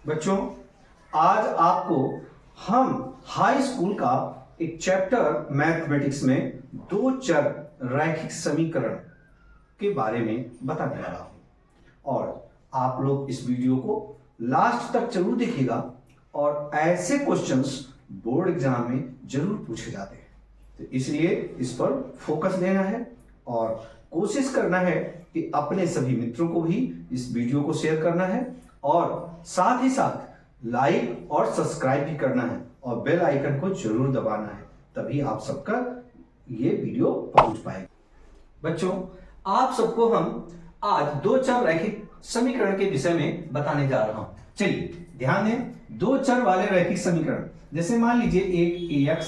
बच्चों, आज आपको हम हाई स्कूल का एक चैप्टर मैथमेटिक्स में दो चर रैखिक समीकरण के बारे में बताने जा रहा हूं और आप लोग इस वीडियो को लास्ट तक जरूर देखिएगा और ऐसे क्वेश्चंस बोर्ड एग्जाम में जरूर पूछे जाते हैं, तो इसलिए इस पर फोकस देना है और कोशिश करना है कि अपने सभी मित्रों को भी इस वीडियो को शेयर करना है और साथ ही साथ लाइक और सब्सक्राइब भी करना है और बेल आइकन को जरूर दबाना है, तभी आप सबका ये वीडियो पहुंच पाएगा। बच्चों, आप सबको हम आज दो चर रैखिक समीकरण के विषय में बताने जा रहा हूं। चलिए ध्यान दें, दो चर वाले रैखिक समीकरण, जैसे मान लीजिए एक ax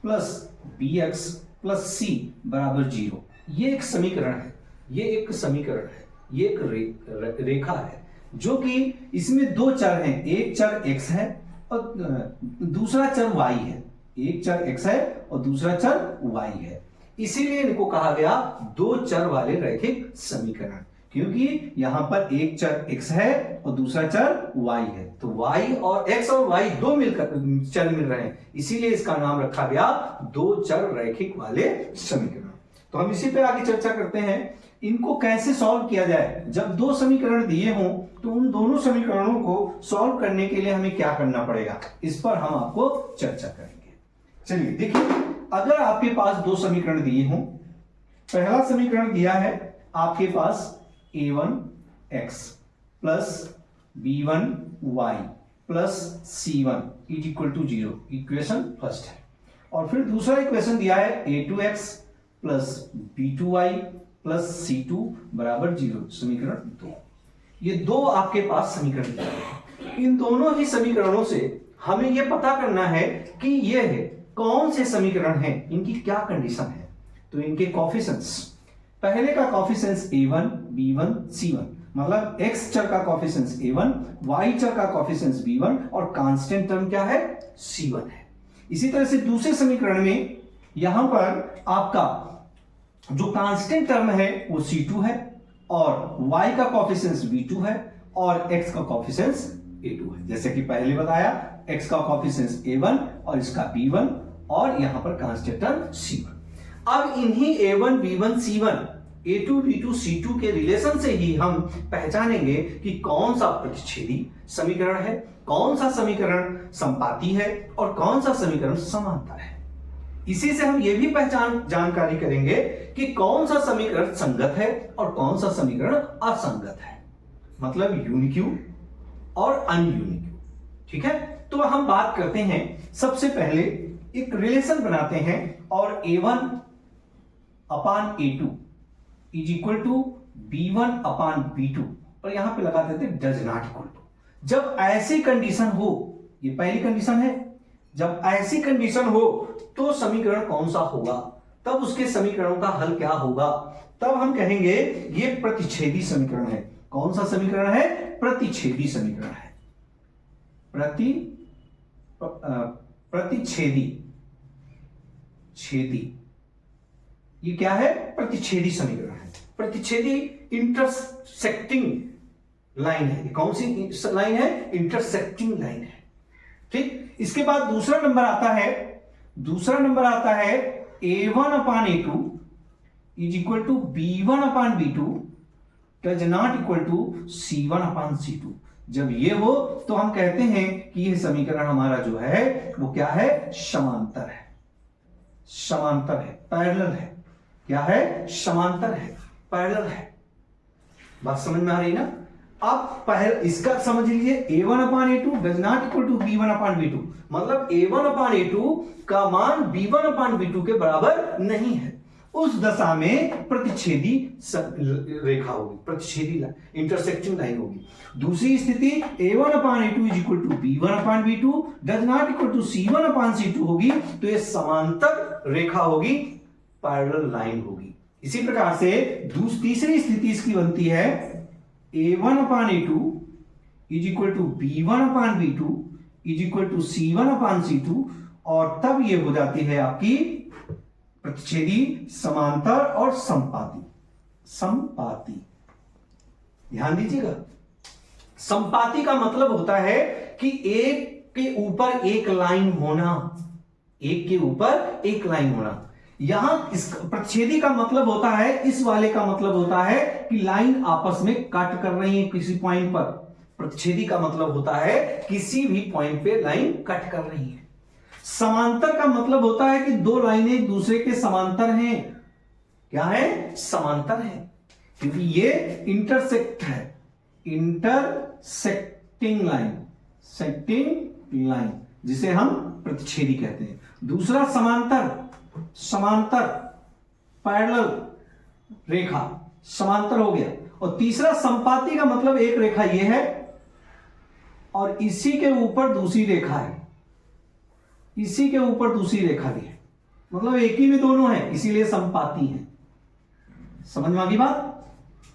plus bx plus c बराबर 0, ये एक समीकरण है, ये एक समीकरण है, ये एक रेखा है जो कि इसमें दो चर हैं, एक चर x है और दूसरा चर y है। एक चर x है और दूसरा चर y है, इसीलिए इनको कहा गया दो चर वाले रैखिक समीकरण, क्योंकि यहां पर एक चर x है और दूसरा चर y है, तो y और x और y दो मिलकर चर मिल रहे हैं, इसीलिए इसका नाम रखा गया दो चर रैखिक वाले समीकरण। तो हम इसी पे आगे चर्चा करते हैं, इनको कैसे सॉल्व किया जाए। जब दो समीकरण दिए हों तो उन दोनों समीकरणों को सॉल्व करने के लिए हमें क्या करना पड़ेगा, इस पर हम आपको चर्चा करेंगे। चलिए देखिए, अगर आपके पास दो समीकरण दिए हों, पहला समीकरण दिया है आपके पास a1x plus b1y plus c1 is equal to 0, equation first है, और फिर दूसरा इक्वेशन दिया है a2x plus b2y plus c2 बराबर 0, समीकरण 2। ये दो आपके पास समीकरण दिए हैं। इन दोनों ही समीकरणों से हमें यह पता करना है कि यह कौन से समीकरण हैं, इनकी क्या कंडीशन है। तो इनके कोफिशिएंट्स, पहले का कोफिशिएंट्स a1 b1 c1, मतलब x चर का कोफिशिएंट्स a1, y चर का कोफिशिएंट्स b1 और कांस्टेंट टर्म क्या है, c1 है। इसी तरह से दूसरे समीकरण में यहां पर आपका जो कांस्टेंट टर्म है वो c2 है और y का कोफिशिएंट्स b2 है और x का कोफिशिएंट्स a2 है। जैसे कि पहले बताया, x का कोफिशिएंट्स a1 और इसका b1 और यहां पर कांस्टेंट टर्म c1। अब इन्हीं a1 b1 c1 a2 b2 c2 के रिलेशन से ही हम पहचानेंगे कि कौन सा प्रतिच्छेदी समीकरण है, कौन सा समीकरण संपाती है और कौन सा समीकरण समांतर है। इसी से हम यह भी जानकारी करेंगे कि कौन सा समीकरण संगत है और कौन सा समीकरण असंगत है, मतलब यूनिक्यू और अनयूनिक्यू। ठीक है, तो हम बात करते हैं, सबसे पहले एक रिलेशन बनाते हैं और a1 upon a2 is equal to b1 upon b2, और यहां पे लगा देते डज नॉट इक्वल टू। जब ऐसी कंडीशन हो, ये पहली कंडीशन है, जब ऐसी कंडीशन हो तो समीकरण कौन सा होगा, तब उसके समीकरणों का हल क्या होगा, तब हम कहेंगे ये प्रतिच्छेदी समीकरण है। कौन सा समीकरण है, प्रतिच्छेदी समीकरण है। प्रतिच्छेदी ये क्या है, प्रतिच्छेदी समीकरण है। प्रतिच्छेदी इंटरसेक्टिंग लाइन है। कौन सी लाइन है, इंटरसेक्टिंग लाइन है। ठीक, इसके बाद दूसरा नंबर आता है a1 upon a2 is equal to b1 upon b2 does not equal to c1 upon c2। जब ये हो तो हम कहते हैं कि यह समीकरण हमारा जो है वो क्या है, समांतर है, समांतर है, पैरेलल है। क्या है, समांतर है, पैरेलल है। बात समझ में आ रही ना। अब पहले इसका समझ लीजिए, a1 upon a2 does not equal to b1 upon b2, मतलब a1 अपान a2 का मान b1 अपान b2 के बराबर नहीं है। उस दशा में प्रतिच्छेदी रेखा होगी, प्रतिच्छेदी इंटरसेक्टिंग लाइन होगी। दूसरी स्थिति a1 upon a2 is equal to b1 upon b2 does not equal to c1 upon c2 होगी, तो ये समांतर रेखा होगी, पैरेलल लाइन होगी। इसी प्रकार से तीसरी स्थिति इसकी बनती है a1 upon a2 is equal to b1 upon b2 is equal to c1 upon c2, और तब ये हो जाती है आपकी प्रतिच्छेदी, समांतर और संपाती। ध्यान दीजिएगा, संपाती का मतलब होता है कि एक के ऊपर एक लाइन होना, एक के ऊपर एक लाइन होना। यहां इस प्रतिच्छेदी का मतलब होता है, इस वाले का मतलब होता है कि लाइन आपस में कट कर रही है किसी पॉइंट पर। प्रतिच्छेदी का मतलब होता है किसी भी पॉइंट पे लाइन कट कर रही है। समांतर का मतलब होता है कि दो लाइनें एक दूसरे के समांतर हैं। क्या है? समांतर है, क्योंकि ये इंटरसेक्ट है, इंटरसेक्टिंग लाइन, सेक्टिंग लाइन, जिसे हम प्रतिच्छेदी कहते हैं। दूसरा समांतर, समांतर पैरेलल रेखा, समांतर हो गया। और तीसरा संपाती का मतलब एक रेखा ये है और इसी के ऊपर दूसरी रेखा है, इसी के ऊपर दूसरी रेखा भी है, मतलब एक ही में दोनों है, इसीलिए संपाती है। समझ में आ गई बात?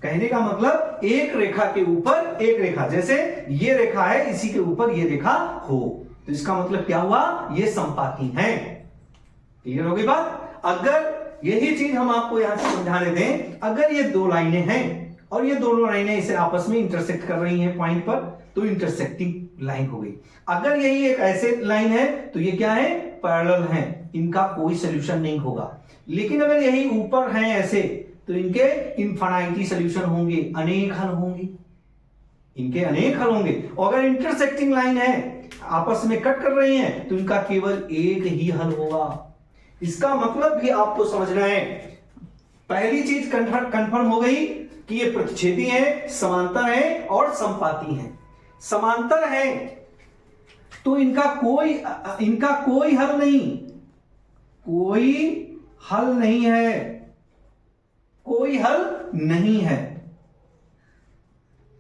कहने का मतलब एक रेखा के ऊपर एक रेखा, जैसे ये रेखा है इसी के ऊपर ये रेखा हो, तो इसका मतलब क्या हुआ? ये संपाती है। क्लियर हो गई बात? अगर यही चीज हम आपको यहां से समझाने दें, अगर ये दो लाइनें हैं और ये दोनों लाइनें इसे आपस में इंटरसेक्ट कर रही हैं पॉइंट पर, तो इंटरसेक्टिंग लाइन हो गई। अगर यही एक ऐसे लाइन है तो ये क्या है? पैरेलल है, इनका कोई सोल्यूशन नहीं होगा। लेकिन अगर यही ऊपर है ऐसे, तो इनके इनफाइनाइटी सोल्यूशन होंगे, अनेक हल होंगे, इनके अनेक हल होंगे। और अगर इंटरसेक्टिंग लाइन है, आपस में कट कर रही हैं, तो इनका केवल एक ही हल होगा। इसका मतलब भी आपको समझना है। पहली चीज कंफर्म हो गई कि ये प्रतिच्छेदी है, समांतर है और संपाती है। समांतर है तो इनका कोई हल नहीं, कोई हल नहीं है, कोई हल नहीं है।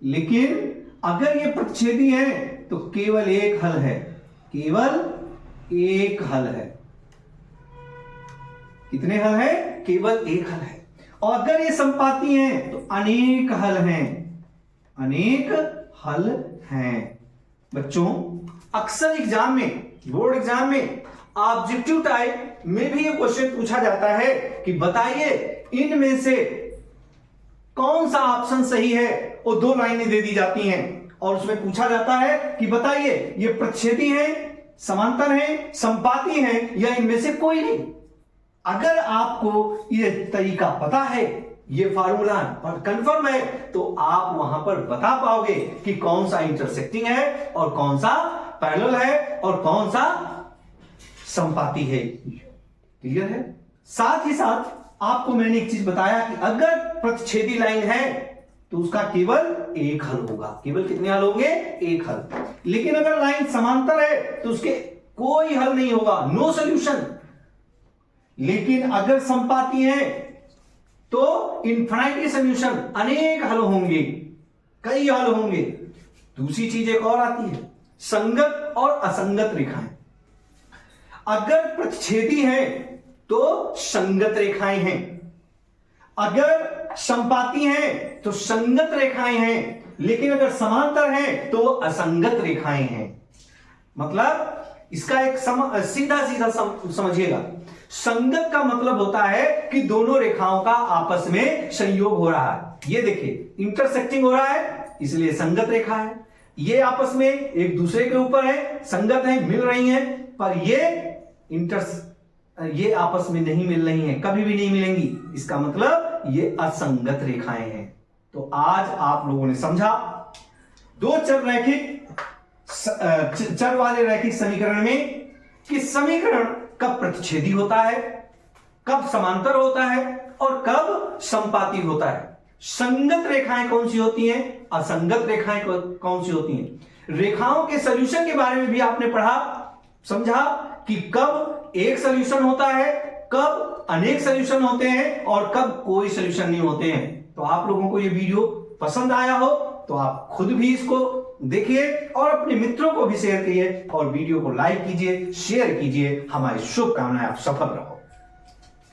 लेकिन अगर ये प्रतिच्छेदी है तो केवल एक हल है, केवल एक हल है। कितने हल है? केवल एक हल है। और अगर ये संपाती हैं तो अनेक हल हैं, अनेक हल हैं। बच्चों, अक्सर एग्जाम में, बोर्ड एग्जाम में ऑब्जेक्टिव टाइप में भी ये क्वेश्चन पूछा जाता है कि बताइए इनमें से कौन सा ऑप्शन सही है। और दो लाइनें दे दी जाती हैं और उसमें पूछा जाता है कि बताइए ये प्रतिच्छेदी है, समांतर है, संपाती है या इनमें से कोई नहीं। अगर आपको ये तरीका पता है, ये फार्मूला पर कंफर्म है, तो आप वहां पर बता पाओगे कि कौन सा इंटरसेक्टिंग है और कौन सा पैरेलल है और कौन सा संपाती है। क्लियर है? साथ ही साथ आपको मैंने एक चीज बताया कि अगर प्रतिच्छेदी लाइन है तो उसका केवल एक हल होगा। केवल कितने हल होंगे? एक हल। लेकिन अगर लाइन समांतर है तो उसके कोई हल नहीं होगा, नो सॉल्यूशन। लेकिन अगर संपाती है तो इनफाइनाइटली सॉल्यूशन, अनेक हल होंगे, कई हल होंगे। दूसरी चीज एक और आती है, संगत और असंगत रेखाएं। अगर प्रतिच्छेदी है तो संगत रेखाएं हैं, अगर संपाती हैं तो संगत रेखाएं हैं, लेकिन अगर समांतर हैं तो असंगत रेखाएं हैं। मतलब इसका एक सीधा समझिएगा। संगत का मतलब होता है कि दोनों रेखाओं का आपस में संयोग हो रहा है। ये देखिए इंटरसेक्टिंग हो रहा है, इसलिए संगत रेखा है। ये आपस में एक दूसरे के ऊपर है, संगत है, मिल रही हैं, पर ये आपस में नहीं मिल रही हैं, कभी भी नहीं मिलेंगी। इसका मतलब ये असंगत रेखाएं हैं। तो आज आप लोगों ने समझा दो चर वाले रैखिक समीकरण में कि समीकरण कब प्रतिच्छेदी होता है, कब समांतर होता है और कब संपाती होता है। संगत रेखाएं कौन सी होती हैं, असंगत रेखाएं कौन सी होती हैं। रेखाओं के सॉल्यूशन के बारे में भी आपने पढ़ा, समझा कि कब एक सॉल्यूशन होता है, कब अनेक सॉल्यूशन होते हैं और कब कोई सॉल्यूशन नहीं होते हैं। तो आप लोगों को ये वीडियो पसंद आया हो तो आप खुद भी इसको देखिए और अपने मित्रों को भी शेयर कीजिए और वीडियो को लाइक कीजिए, शेयर कीजिए। हमारी शुभकामनाएं, आप सफल रहो।